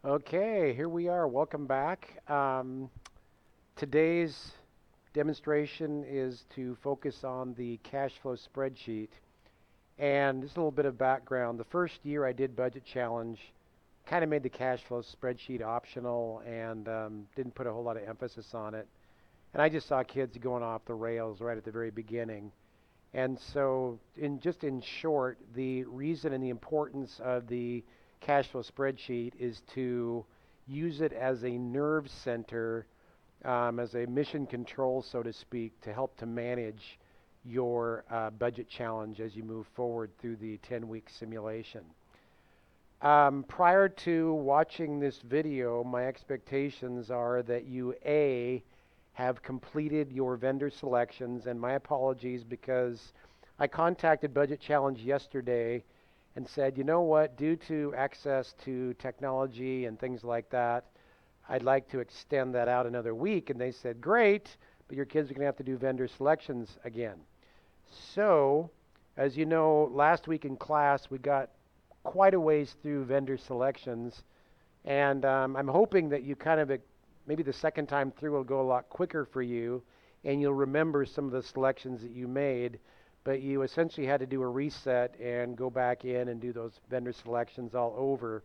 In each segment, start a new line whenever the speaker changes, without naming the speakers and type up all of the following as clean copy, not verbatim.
Okay, here we are. Welcome back. Today's demonstration is to focus on the cash flow spreadsheet. And just a little bit of background. The first year I did Budget Challenge, kind of made the cash flow spreadsheet optional and didn't put a whole lot of emphasis on it. And I just saw kids going off the rails right at the very beginning. And so, in short, the reason and the importance of the cash flow spreadsheet is to use it as a nerve center, as a mission control, so to speak, to help to manage your budget challenge as you move forward through the 10-week simulation. Prior to watching this video, my expectations are that you have completed your vendor selections, and my apologies because I contacted Budget Challenge yesterday and said, you know what, due to access to technology and things like that, I'd like to extend that out another week. And they said, great, but your kids are going to have to do vendor selections again. So, as you know, last week in class, we got quite a ways through vendor selections, and I'm hoping that you kind of maybe the second time through will go a lot quicker for you, and you'll remember some of the selections that you made, but you essentially had to do a reset and go back in and do those vendor selections all over.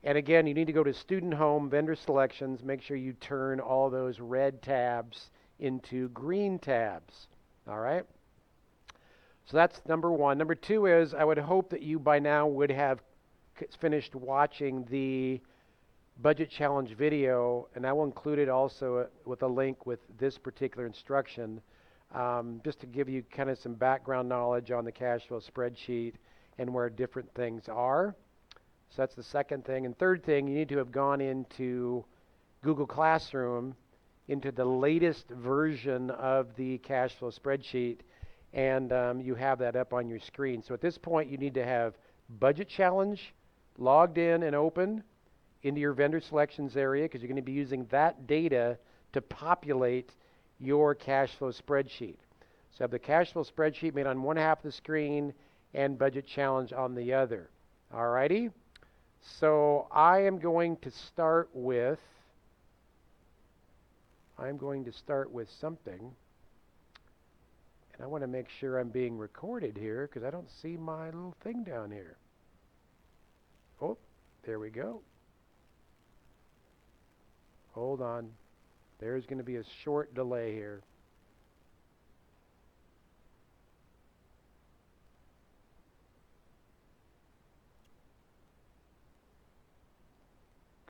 And again, you need to go to Student Home, Vendor Selections, make sure you turn all those red tabs into green tabs. All right? So that's number one. Number two is I would hope that you by now would have finished watching the Budget Challenge video, and I will include it also with a link with this particular instruction, just to give you kind of some background knowledge on the cash flow spreadsheet and where different things are. So that's the second thing. And third thing, you need to have gone into Google Classroom, into the latest version of the cash flow spreadsheet, and you have that up on your screen. So at this point, you need to have Budget Challenge logged in and open into your vendor selections area, because you're going to be using that data to populate your cash flow spreadsheet. So have the cash flow spreadsheet made on one half of the screen and Budget Challenge on the other. Alrighty? So I'm going to start with something. I want to make sure I'm being recorded here because I don't see my little thing down here. Oh, there we go. Hold on. There's going to be a short delay here.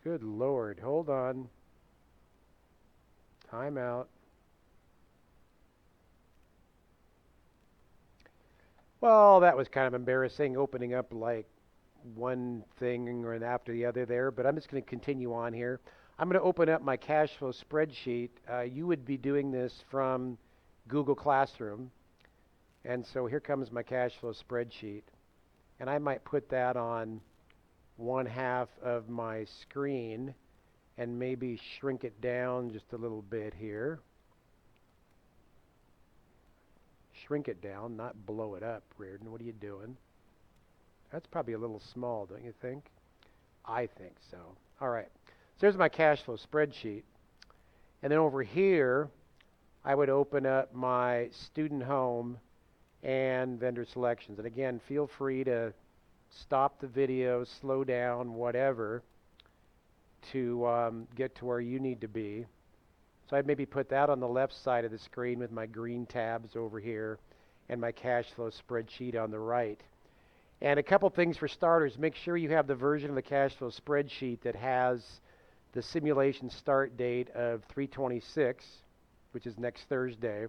Good Lord. Hold on. Time out. Well, that was kind of embarrassing, opening up like one thing or after the other there, but I'm just going to continue on here. I'm going to open up my cash flow spreadsheet. You would be doing this from Google Classroom. And so here comes my cash flow spreadsheet. And I might put that on one half of my screen and maybe shrink it down just a little bit here. Shrink it down, not blow it up, Reardon. What are you doing? That's probably a little small, don't you think? I think so. All right. So there's my cash flow spreadsheet. And then over here, I would open up my Student Home and Vendor Selections. And again, feel free to stop the video, slow down, whatever, to get to where you need to be. So I'd maybe put that on the left side of the screen with my green tabs over here and my cash flow spreadsheet on the right. And a couple things for starters. Make sure you have the version of the cash flow spreadsheet that has the simulation start date of 3/26, which is next Thursday,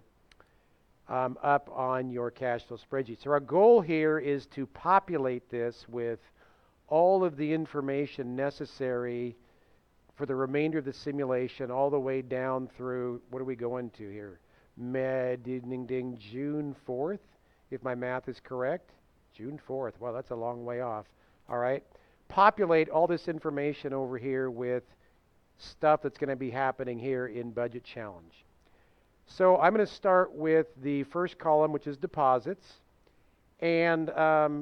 up on your cash flow spreadsheet. So our goal here is to populate this with all of the information necessary for the remainder of the simulation, all the way down through, what are we going to here? June 4th, if my math is correct. June 4th. Wow, that's a long way off. All right. Populate all this information over here with stuff that's going to be happening here in Budget Challenge. So I'm going to start with the first column, which is deposits. And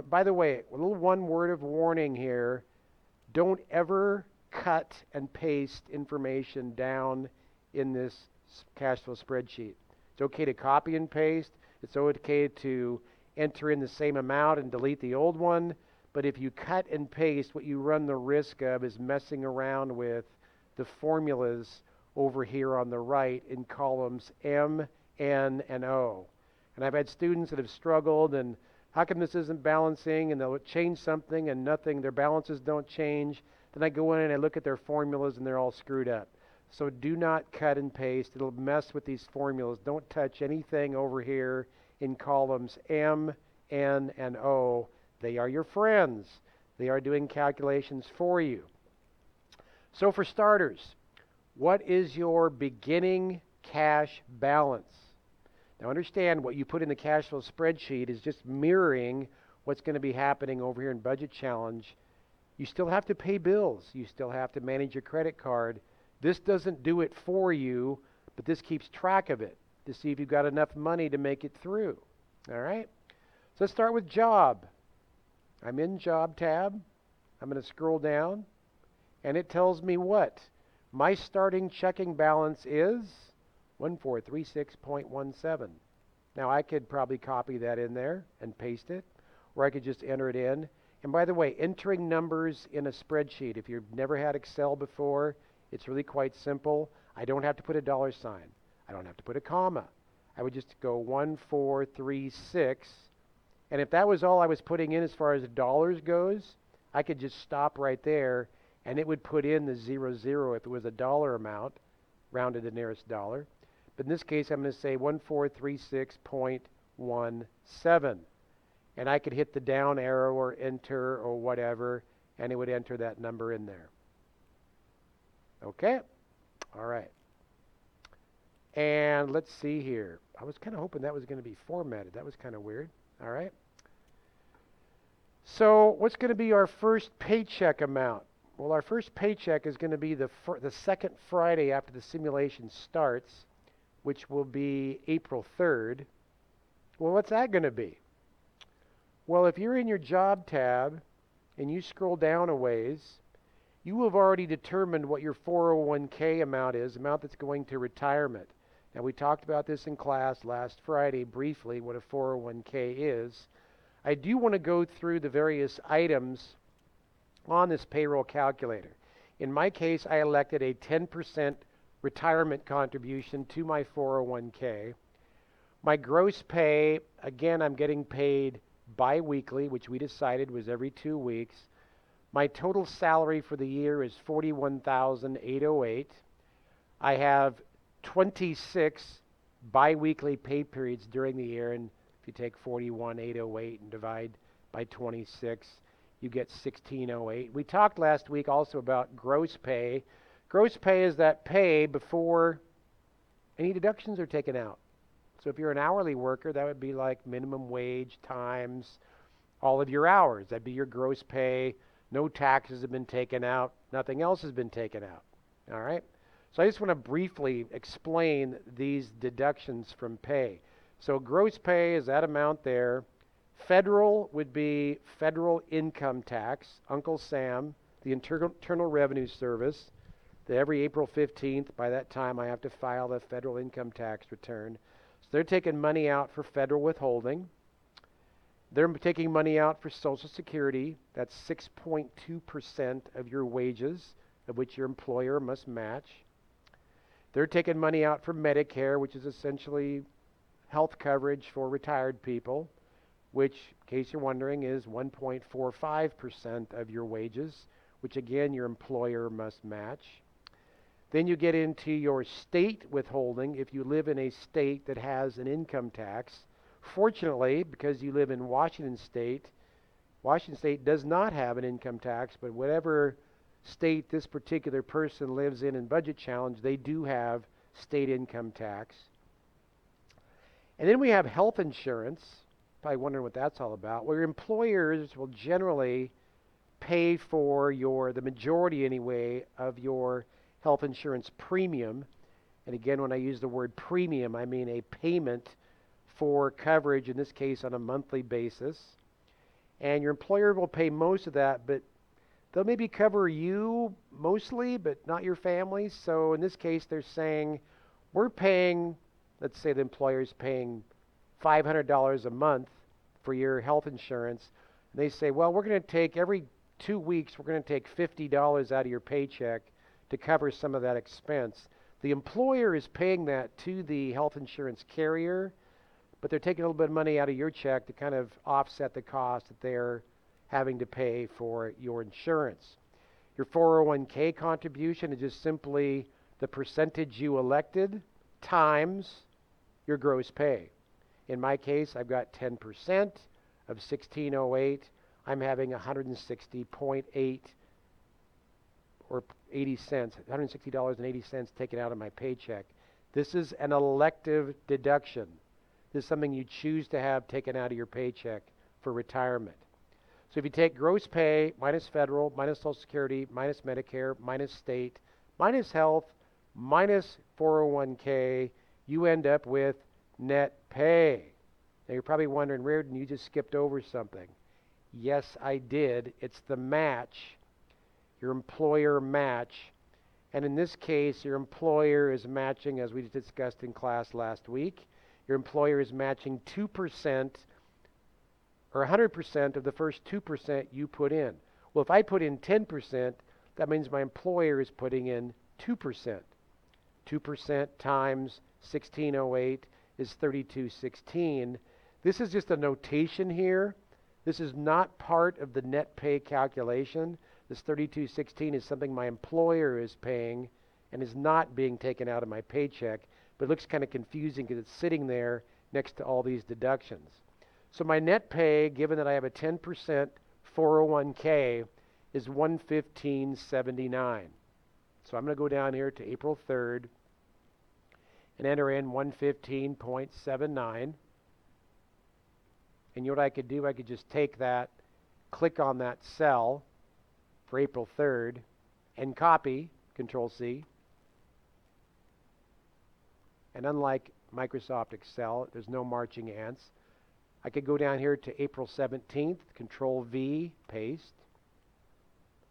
by the way, a little one word of warning here. Don't ever cut and paste information down in this cash flow spreadsheet. It's okay to copy and paste. It's okay to enter in the same amount and delete the old one. But if you cut and paste, what you run the risk of is messing around with the formulas over here on the right in columns M, N, and O. And I've had students that have struggled, and how come this isn't balancing? And they'll change something and nothing, their balances don't change. Then I go in and I look at their formulas and they're all screwed up. So do not cut and paste. It'll mess with these formulas. Don't touch anything over here in columns M, N, and O. They are your friends. They are doing calculations for you. So for starters, what is your beginning cash balance? Now understand, what you put in the cash flow spreadsheet is just mirroring what's going to be happening over here in Budget Challenge. You still have to pay bills. You still have to manage your credit card. This doesn't do it for you, but this keeps track of it to see if you've got enough money to make it through. All right? So let's start with job. I'm in job tab. I'm going to scroll down, and it tells me what? My starting checking balance is 1436.17. Now I could probably copy that in there and paste it, or I could just enter it in. And by the way, entering numbers in a spreadsheet, if you've never had Excel before, it's really quite simple. I don't have to put a dollar sign. I don't have to put a comma. I would just go 1436. And if that was all I was putting in as far as dollars goes, I could just stop right there and it would put in the 00 if it was a dollar amount, rounded to the nearest dollar. But in this case, I'm going to say 1436.17. And I could hit the down arrow or enter or whatever, and it would enter that number in there. Okay? All right. And let's see here. I was kind of hoping that was going to be formatted. That was kind of weird. All right. So what's going to be our first paycheck amount? Well, our first paycheck is going to be the second Friday after the simulation starts, which will be April 3rd. Well, what's that going to be? Well, if you're in your job tab and you scroll down a ways, you have already determined what your 401k amount is, amount that's going to retirement. Now, we talked about this in class last Friday briefly, what a 401k is. I do want to go through the various items on this payroll calculator. In my case, I elected a 10% retirement contribution to my 401k. My gross pay, again, I'm getting paid bi-weekly, which we decided was every 2 weeks. My total salary for the year is $41,808. I have 26 bi-weekly pay periods during the year, and if you take 41,808 and divide by 26, you get 1608. We talked last week also about gross pay. Gross pay is that pay before any deductions are taken out. So if you're an hourly worker, that would be like minimum wage times all of your hours. That'd be your gross pay. No taxes have been taken out. Nothing else has been taken out. All right? So I just want to briefly explain these deductions from pay. So gross pay is that amount there. Federal would be federal income tax. Uncle Sam, the Internal Revenue Service, that every April 15th, by that time I have to file the federal income tax return. So they're taking money out for federal withholding. They're taking money out for Social Security. That's 6.2% of your wages, of which your employer must match. They're taking money out for Medicare, which is essentially health coverage for retired people, which, in case you're wondering, is 1.45% of your wages, which again your employer must match. Then you get into your state withholding if you live in a state that has an income tax. Fortunately, because you live in Washington State does not have an income tax, but whatever state this particular person lives in Budget Challenge, they do have state income tax. And then we have health insurance. Probably wondering what that's all about. Well, your employers will generally pay for the majority anyway, of your health insurance premium. And again, when I use the word premium, I mean a payment for coverage, in this case on a monthly basis. And your employer will pay most of that, but they'll maybe cover you mostly, but not your family. So in this case, they're saying, we're paying, let's say the employer's paying $500 a month for your health insurance. And they say, well, we're going to take every 2 weeks, we're going to take $50 out of your paycheck to cover some of that expense. The employer is paying that to the health insurance carrier, but they're taking a little bit of money out of your check to kind of offset the cost that they're having to pay for your insurance. Your 401k contribution is just simply the percentage you elected times your gross pay. In my case, I've got 10% of 1608. I'm having 160.8 or 80 cents, $160.80 taken out of my paycheck. This is an elective deduction. This is something you choose to have taken out of your paycheck for retirement. So if you take gross pay minus federal, minus Social Security, minus Medicare, minus state, minus health, minus 401k, you end up with net pay. Now you're probably wondering, Reardon, you just skipped over something. Yes, I did. It's the match, your employer match. And in this case, your employer is matching, as we discussed in class last week, your employer is matching 2% or 100% of the first 2% you put in. Well, if I put in 10%, that means my employer is putting in 2%. 2% times 1608 is 3216. This is just a notation here. This is not part of the net pay calculation. This 3216 is something my employer is paying and is not being taken out of my paycheck, but it looks kind of confusing because it's sitting there next to all these deductions. So my net pay, given that I have a 10% 401k, is $115.79. So I'm going to go down here to April 3rd and enter in 115.79. And you know what I could do? I could just take that, click on that cell for April 3rd, and copy, Control-C. And unlike Microsoft Excel, there's no marching ants. I could go down here to April 17th, Control-V, paste.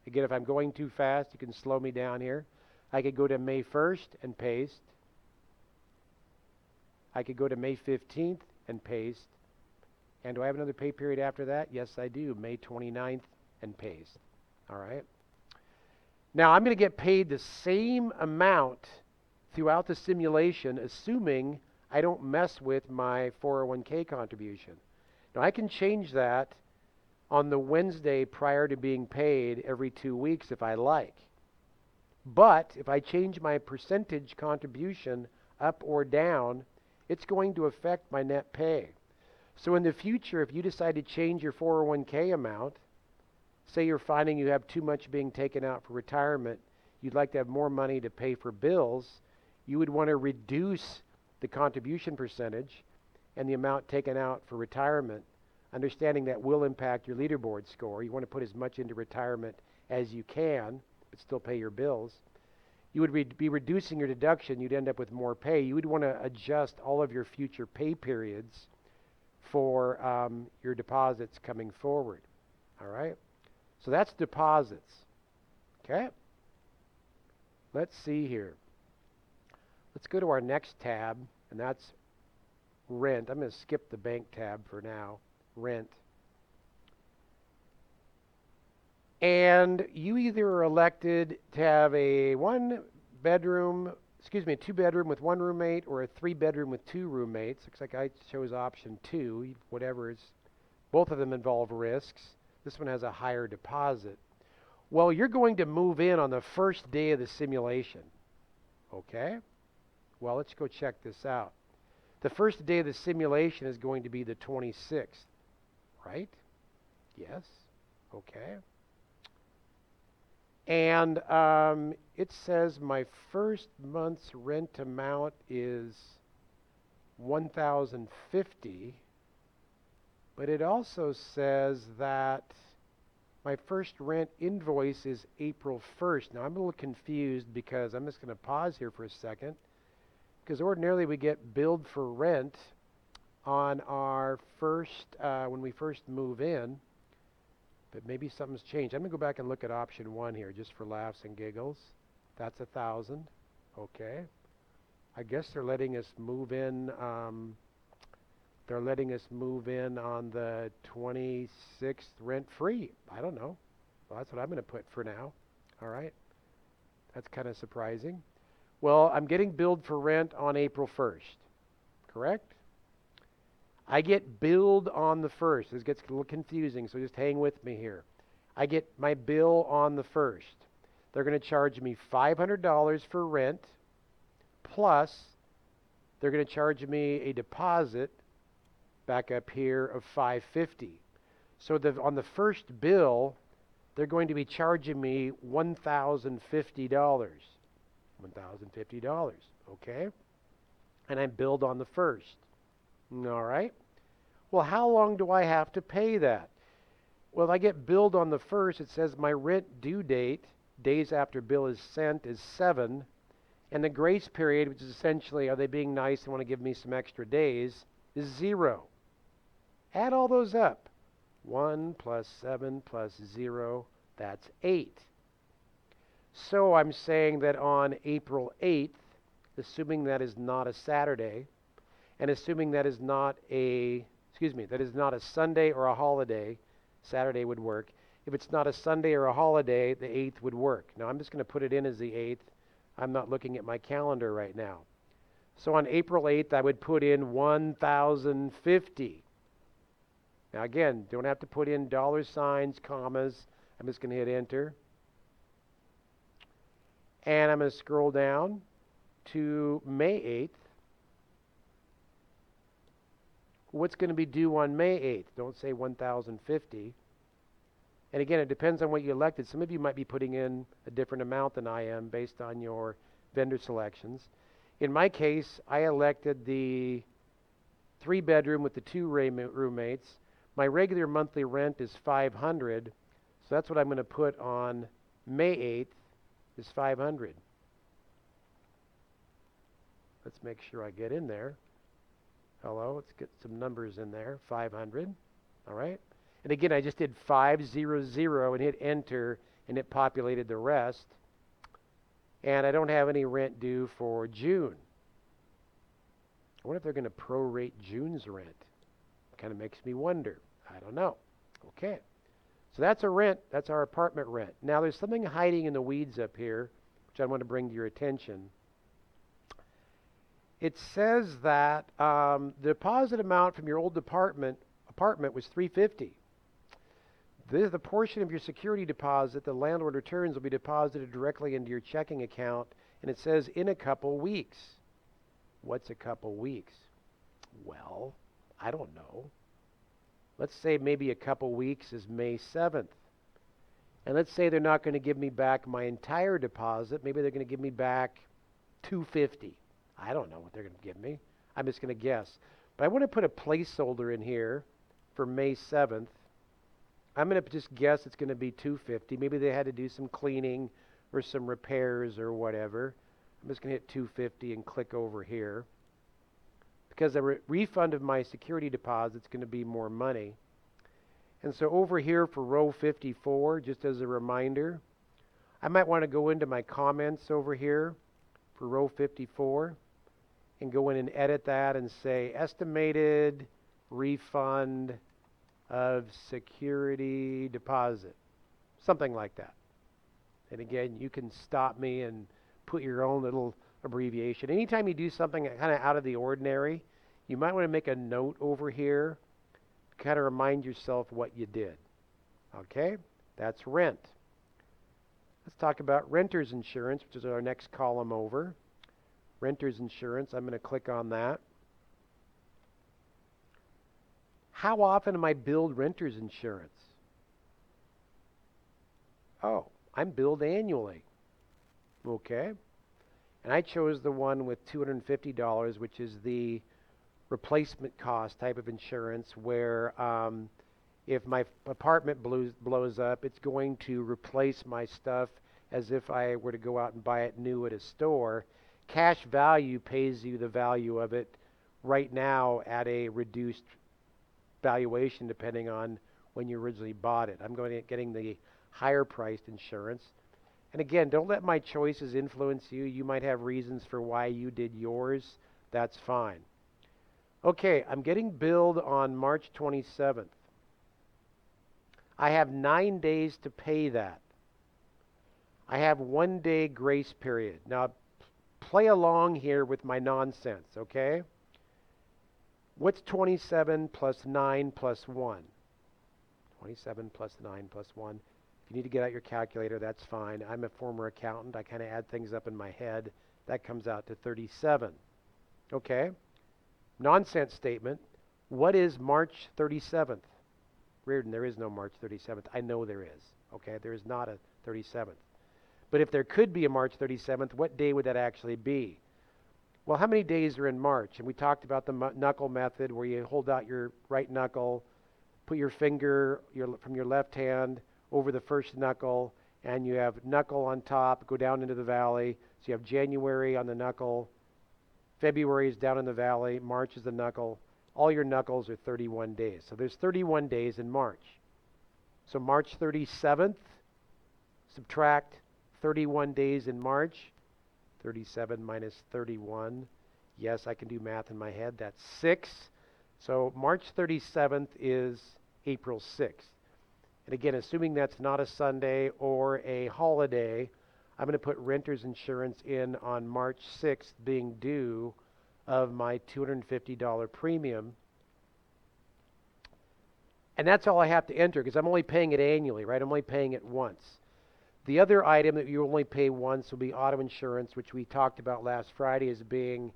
Again, if I'm going too fast, you can slow me down here. I could go to May 1st and paste. I could go to May 15th and paste. And do I have another pay period after that? Yes, I do. May 29th and paste. All right. Now, I'm going to get paid the same amount throughout the simulation, assuming I don't mess with my 401k contribution. Now, I can change that on the Wednesday prior to being paid every 2 weeks if I like. But if I change my percentage contribution up or down, it's going to affect my net pay. So in the future, if you decide to change your 401k amount, say you're finding you have too much being taken out for retirement, you'd like to have more money to pay for bills, you would want to reduce the contribution percentage and the amount taken out for retirement, understanding that will impact your leaderboard score. You want to put as much into retirement as you can, but still pay your bills. You would be reducing your deduction. You'd end up with more pay. You would want to adjust all of your future pay periods for your deposits coming forward. All right? So that's deposits. Okay? Let's see here. Let's go to our next tab, and that's rent. I'm going to skip the bank tab for now. Rent. And you either are elected to have a 2-bedroom with one roommate or a 3-bedroom with 2 roommates. Looks like I chose option 2, whatever is. Both of them involve risks. This one has a higher deposit. Well, you're going to move in on the first day of the simulation. Okay? Well, let's go check this out. The first day of the simulation is going to be the 26th, right? Yes. Okay. And it says my first month's rent amount is $1,050, but it also says that my first rent invoice is April 1st. Now I'm a little confused because I'm just going to pause here for a second, because ordinarily we get billed for rent on our first when we first move in. but maybe something's changed. I'm going to go back and look at option 1 here just for laughs and giggles. That's 1,000. Okay. I guess they're letting us move in. They're letting us move in on the 26th rent-free. I don't know. Well, that's what I'm going to put for now. All right. That's kind of surprising. Well, I'm getting billed for rent on April 1st. Correct? I get billed on the 1st. This gets a little confusing, so just hang with me here. I get my bill on the 1st. They're going to charge me $500 for rent, plus they're going to charge me a deposit back up here of $550. So on the first bill, they're going to be charging me $1,050. $1,050, okay? And I'm billed on the 1st. All right. Well, how long do I have to pay that? Well, if I get billed on the 1st, it says my rent due date, days after bill is sent, is 7. And the grace period, which is essentially, are they being nice and want to give me some extra days, is 0. Add all those up. 1 plus 7 plus 0, that's 8. So I'm saying that on April 8th, assuming that is not a Saturday, and assuming that is not a Sunday or a holiday, Saturday would work. If it's not a Sunday or a holiday, the 8th would work. Now I'm just going to put it in as the 8th. I'm not looking at my calendar right now. So on April 8th, I would put in $1,050. Now again, don't have to put in dollar signs, commas. I'm just going to hit enter. And I'm going to scroll down to May 8th. What's going to be due on May 8th? Don't say $1,050. And again, it depends on what you elected. Some of you might be putting in a different amount than I am based on your vendor selections. In my case, I elected the 3-bedroom with the 2 roommates. My regular monthly rent is $500, so that's what I'm going to put on May 8th is $500. Let's make sure I get in there. Hello, let's get some numbers in there. 500. All right. And again, I just did 500 and hit enter, and it populated the rest. And I don't have any rent due for June. I wonder if they're going to prorate June's rent. Kind of makes me wonder. I don't know. Okay. So that's a rent. That's our apartment rent. Now there's something hiding in the weeds up here, which I want to bring to your attention. It says that the deposit amount from your old apartment was $350. The portion of your security deposit the landlord returns will be deposited directly into your checking account, and it says in a couple weeks. What's a couple weeks? Well, I don't know. Let's say maybe a couple weeks is May 7th. And let's say they're not going to give me back my entire deposit. Maybe they're going to give me back $250. I don't know what they're going to give me. I'm just going to guess. But I want to put a placeholder in here for May 7th. I'm going to just guess it's going to be $250. Maybe they had to do some cleaning or some repairs or whatever. I'm just going to hit $250 and click over here. Because the refund of my security deposit is going to be more money. And so over here for row 54, just as a reminder, I might want to go into my comments over here for row 54 and go in and edit that and say estimated refund of security deposit, something like that. And again, you can stop me and put your own little abbreviation. Anytime you do something kind of out of the ordinary, you might want to make a note over here to kind of remind yourself what you did. Okay? That's rent. Let's talk about renter's insurance, which is our next column over. Renter's insurance, I'm going to click on that. How often am I billed renter's insurance? Oh, I'm billed annually. Okay. And I chose the one with $250, which is the replacement cost type of insurance where if my apartment blows up, it's going to replace my stuff as if I were to go out and buy it new at a store. Cash value pays you the value of it right now at a reduced valuation depending on when you originally bought it. I'm going to getting the higher priced insurance. And again, don't let my choices influence you. You might have reasons for why you did yours. That's fine. Okay, I'm getting billed on March 27th. I have 9 days to pay that. I have 1 day grace period. Now, play along here with my nonsense, okay? What's 27 plus 9 plus 1? 27 plus 9 plus 1. If you need to get out your calculator, that's fine. I'm a former accountant. I kind of add things up in my head. That comes out to 37. Okay. Nonsense statement. What is March 37th? Reardon, there is no March 37th. I know there is. Okay. There is not a 37th. But if there could be a March 37th, what day would that actually be? Well, how many days are in March? And we talked about the knuckle method where you hold out your right knuckle, put your finger from your left hand over the first knuckle, and you have knuckle on top, go down into the valley. So you have January on the knuckle, February is down in the valley, March is the knuckle. All your knuckles are 31 days. So there's 31 days in March. So March 37th, subtract 31 days in March, 37 minus 31. Yes, I can do math in my head. That's 6. So March 37th is April 6th. And again, assuming that's not a Sunday or a holiday, I'm going to put renter's insurance in on March 6th being due of my $250 premium. And that's all I have to enter because I'm only paying it annually, right? I'm only paying it once. The other item that you only pay once will be auto insurance, which we talked about last Friday as being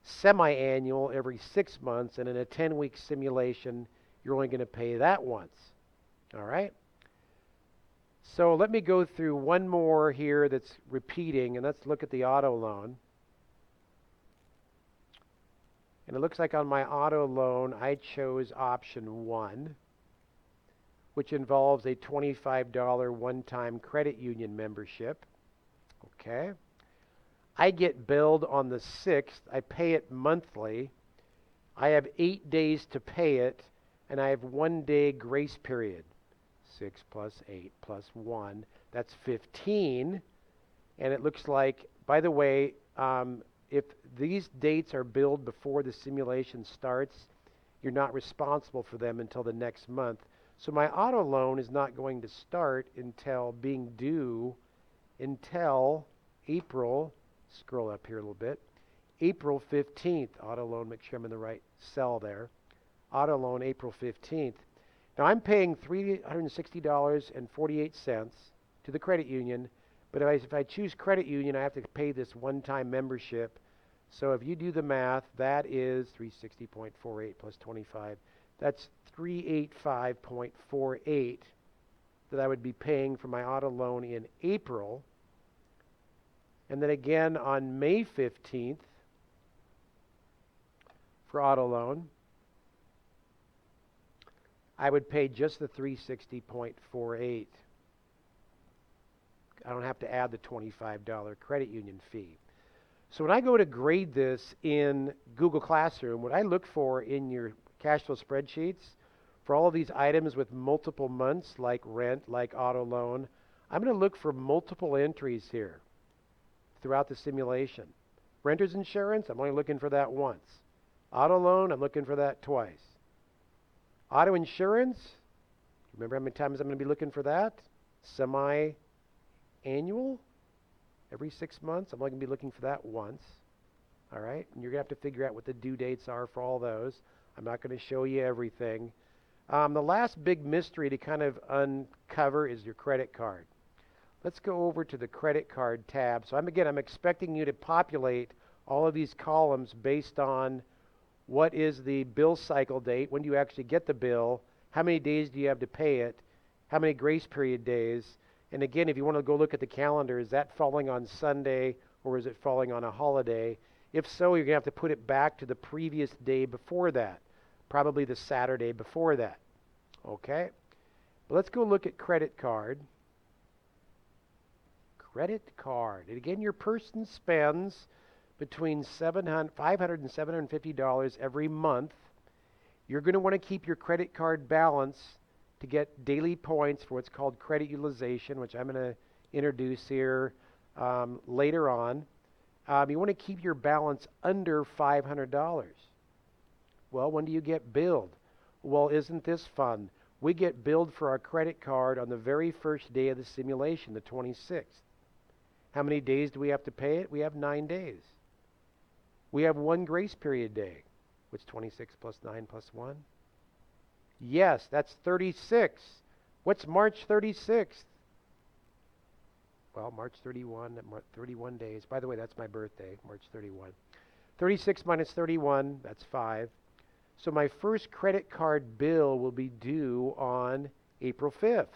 semi-annual every 6 months. And in a 10-week simulation, you're only going to pay that once. All right? So let me go through one more here that's repeating, and let's look at the auto loan. And it looks like on my auto loan, I chose option 1, which involves a $25 one-time credit union membership. Okay. I get billed on the 6th. I pay it monthly. I have 8 days to pay it, and I have 1 day grace period. 6 plus 8 plus 1, that's 15. And it looks like, by the way, if these dates are billed before the simulation starts, you're not responsible for them until the next month. So my auto loan is not going to start until being due until April, scroll up here a little bit, April 15th. Auto loan, make sure I'm in the right cell there. Auto loan, April 15th. Now I'm paying $360.48 to the credit union, but if I choose credit union, I have to pay this one-time membership. So if you do the math, that is 360.48 plus 25. That's 385.48 that I would be paying for my auto loan in April. And then again on May 15th for auto loan, I would pay just the 360.48. I don't have to add the $25 credit union fee. So when I go to grade this in Google Classroom, what I look for in your cash flow spreadsheets for all of these items with multiple months, like rent, like auto loan, I'm going to look for multiple entries here throughout the simulation. Renter's insurance, I'm only looking for that once. Auto loan, I'm looking for that twice. Auto insurance, remember how many times I'm going to be looking for that? Semi-annual, every 6 months. I'm only going to be looking for that once. All right, and you're going to have to figure out what the due dates are for all those. I'm not going to show you everything. The last big mystery to kind of uncover is your credit card. Let's go over to the credit card tab. So I'm expecting you to populate all of these columns based on what is the bill cycle date, when do you actually get the bill, how many days do you have to pay it, how many grace period days, and again, if you want to go look at the calendar, is that falling on Sunday or is it falling on a holiday? If so, you're going to have to put it back to the previous day before that, probably the Saturday before that. Okay? But let's go look at credit card. Credit card. And again, your person spends between $500 and $750 every month. You're going to want to keep your credit card balance to get daily points for what's called credit utilization, which I'm going to introduce here later on. You want to keep your balance under $500. Well, when do you get billed? Well, isn't this fun? We get billed for our credit card on the very first day of the simulation, the 26th. How many days do we have to pay it? We have 9 days. We have one grace period day. What's 26 plus 9 plus 1? Yes, that's 36. What's March 36th? Well, March 31, 31 days. By the way, that's my birthday, March 31. 36 minus 31, that's 5. So my first credit card bill will be due on April 5th.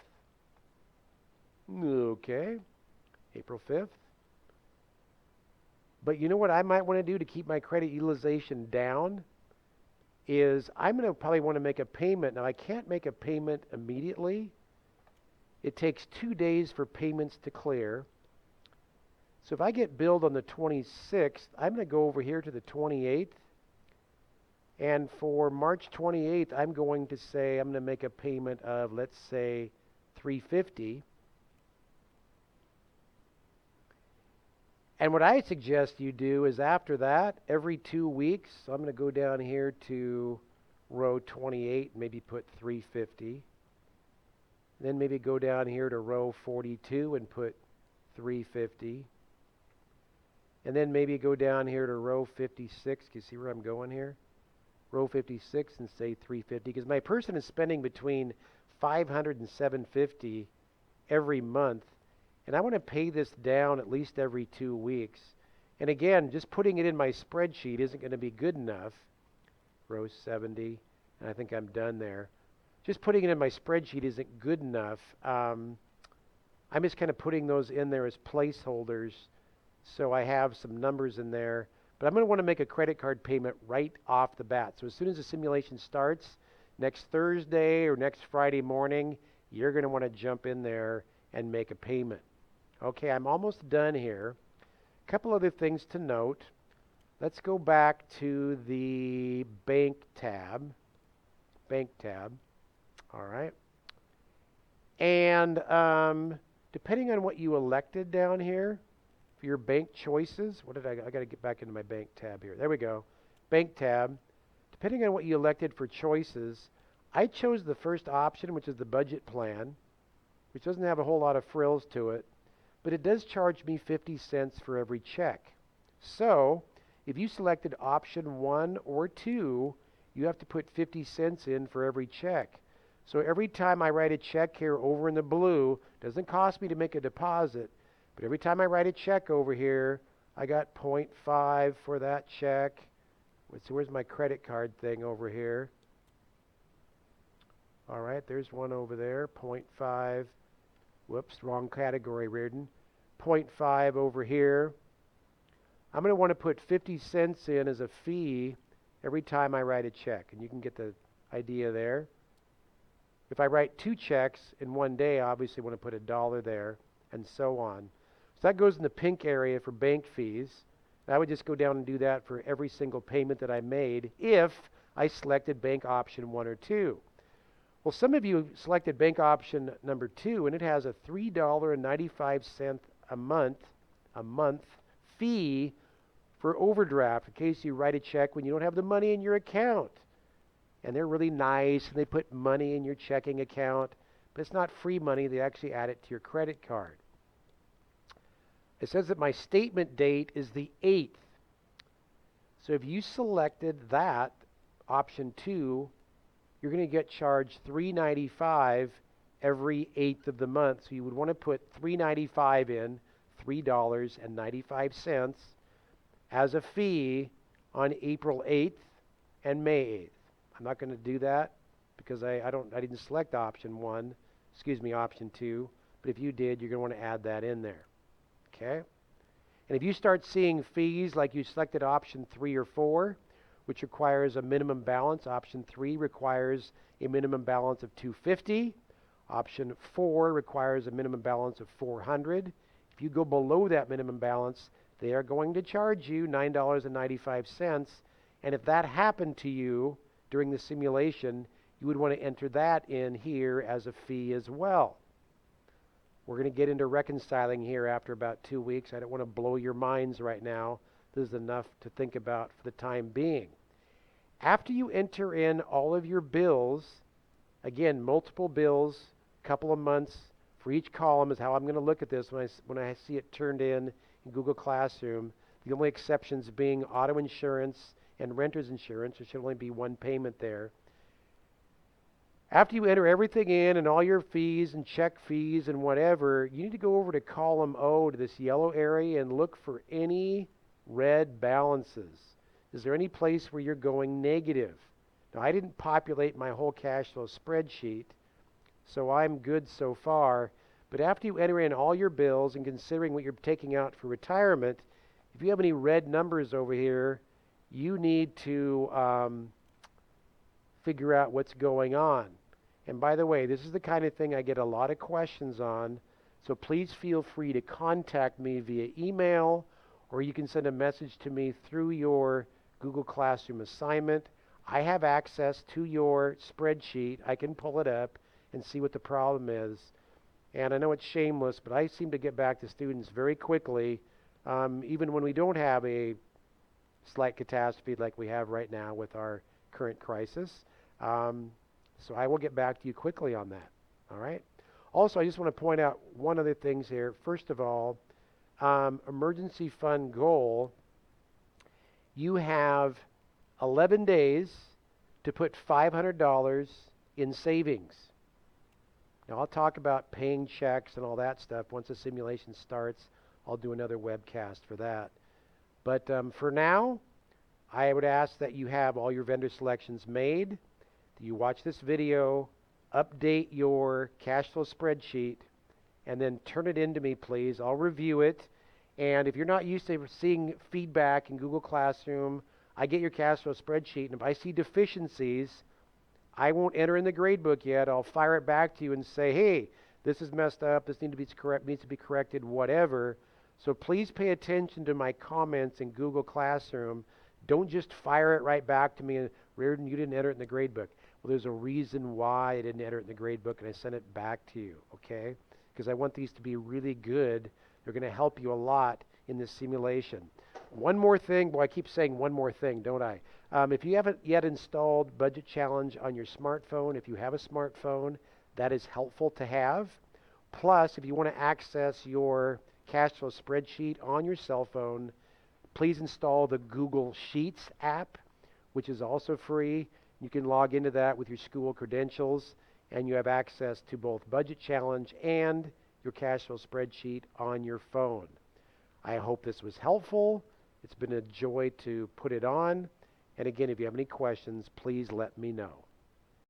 Okay, April 5th. But you know what I might want to do to keep my credit utilization down is I'm going to probably want to make a payment. Now, I can't make a payment immediately. It takes 2 days for payments to clear. So if I get billed on the 26th, I'm going to go over here to the 28th. And for March 28th, I'm going to say I'm going to make a payment of, let's say, $350. And what I suggest you do is after that, every 2 weeks, so I'm going to go down here to row 28, maybe put $350. Then maybe go down here to row 42 and put $350. And then maybe go down here to row 56. Can you see where I'm going here? Row 56 and say $350, because my person is spending between $500 and $750 every month, and I want to pay this down at least every 2 weeks. And again, just putting it in my spreadsheet isn't going to be good enough. Row 70, and I think I'm done there. Just putting it in my spreadsheet isn't good enough. I'm just kind of putting those in there as placeholders so I have some numbers in there. But I'm going to want to make a credit card payment right off the bat. So as soon as the simulation starts, next Thursday or next Friday morning, you're going to want to jump in there and make a payment. Okay, I'm almost done here. A couple other things to note. Let's go back to the bank tab. Bank tab. All right. And depending on what you elected down here, for your bank choices, I got to get back into my bank tab here. There we go. Bank tab. Depending on what you elected for choices, I chose the first option, which is the budget plan, which doesn't have a whole lot of frills to it, but it does charge me 50 cents for every check. So, if you selected option 1 or 2, you have to put 50 cents in for every check. So every time I write a check here over in the blue, it doesn't cost me to make a deposit, but every time I write a check over here, I got 0.5 for that check. So where's my credit card thing over here? All right, there's one over there, 0.5. Whoops, wrong category, Reardon. 0.5 over here. I'm going to want to put 50 cents in as a fee every time I write a check, and you can get the idea there. If I write 2 checks in one day, I obviously want to put $1 there, and so on. So that goes in the pink area for bank fees. And I would just go down and do that for every single payment that I made if I selected bank option 1 or 2. Well, some of you selected bank option number 2, and it has a $3.95 a month fee for overdraft in case you write a check when you don't have the money in your account. And they're really nice, and they put money in your checking account, but it's not free money. They actually add it to your credit card. It says that my statement date is the 8th. So if you selected that, option 2, you're going to get charged $3.95 every 8th of the month. So you would want to put $3.95 in, $3.95 as a fee on April 8th and May 8th. I'm not going to do that because I didn't select option 2, but if you did, you're going to want to add that in there. Okay? And if you start seeing fees like you selected option 3 or 4, which requires a minimum balance, option 3 requires a minimum balance of $250. Option 4 requires a minimum balance of $400. If you go below that minimum balance, they are going to charge you $9.95. And if that happened to you during the simulation, you would want to enter that in here as a fee as well. We're going to get into reconciling here after about 2 weeks. I don't want to blow your minds right now. This is enough to think about for the time being. After you enter in all of your bills, again, multiple bills, couple of months for each column is how I'm going to look at this when I see it turned in Google Classroom. The only exceptions being auto insurance and renter's insurance. There should only be one payment there. After you enter everything in and all your fees and check fees and whatever, you need to go over to column O, to this yellow area, and look for any red balances. Is there any place where you're going negative? Now, I didn't populate my whole cash flow spreadsheet, so I'm good so far. But after you enter in all your bills and considering what you're taking out for retirement, if you have any red numbers over here, you need to figure out what's going on. And by the way, this is the kind of thing I get a lot of questions on, so please feel free to contact me via email, or you can send a message to me through your Google Classroom assignment. I have access to your spreadsheet. I can pull it up and see what the problem is. And I know it's shameless, but I seem to get back to students very quickly, even when we don't have a slight catastrophe like we have right now with our current crisis. So I will get back to you quickly on that. All right. Also, I just want to point out one other thing here. First of all, emergency fund goal, you have 11 days to put $500 in savings. Now, I'll talk about paying checks and all that stuff. Once the simulation starts, I'll do another webcast for that. But for now, I would ask that you have all your vendor selections made, that you watch this video, update your cash flow spreadsheet, and then turn it in to me, please. I'll review it. And if you're not used to seeing feedback in Google Classroom, I get your cash flow spreadsheet, and if I see deficiencies, I won't enter in the gradebook yet. I'll fire it back to you and say, hey, this is messed up, this needs to be corrected, whatever. So please pay attention to my comments in Google Classroom. Don't just fire it right back to me, Reardon, you didn't enter it in the gradebook. Well, there's a reason why I didn't enter it in the gradebook, and I sent it back to you, okay? Because I want these to be really good. They're going to help you a lot in this simulation. One more thing. Boy, I keep saying one more thing, don't I? If you haven't yet installed Budget Challenge on your smartphone, if you have a smartphone, that is helpful to have. Plus, if you want to access your cash flow spreadsheet on your cell phone, please install the Google Sheets app, which is also free. You can log into that with your school credentials, and you have access to both Budget Challenge and your cash flow spreadsheet on your phone. I hope this was helpful. It's been a joy to put it on. And again, if you have any questions, please let me know.